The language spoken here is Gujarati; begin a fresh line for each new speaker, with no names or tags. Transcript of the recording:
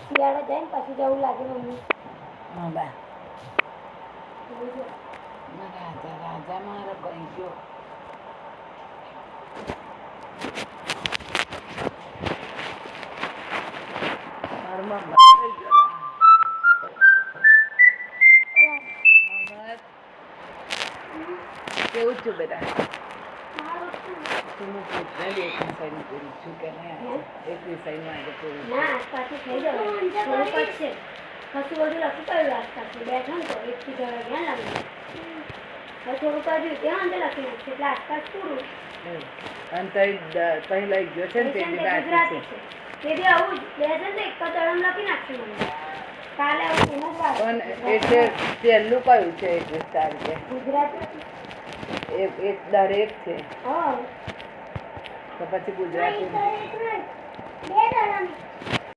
શિયાળો જાય ને પછી જવું લાગે મમ્મી.
હા બા રાજા રાજા મારા ભાઈ ગયો કેવું છું બેટા તું પૂછને એક વિષયની પૂરી છું કે નહીં એક વિષયનું આજે પૂરું
ના આસપાસથી થઈ જવાનું થોડુંક જ છે કશું બધું લખી પડ્યું આસપાસથી બેઠો ને તો એકથી જરા ધ્યાન લાગ્યું હવે થોડું કર્યું ત્યાં અંદર લખી નાખશે એટલે આસપાસ પૂરું
અને તઈ લઈ ગયો છે ને તે બી બાકી છે
તે બી આવું જ બેસે ને એક તળમ લખી નાખશે મને કાલે આવું એમ જ વાત
પણ એટલે પહેલું કયું છે 21 તારીખે
ગુજરાતી
એક દરેક છે
હા
તો પછી ગુજરાતી
બે તળમ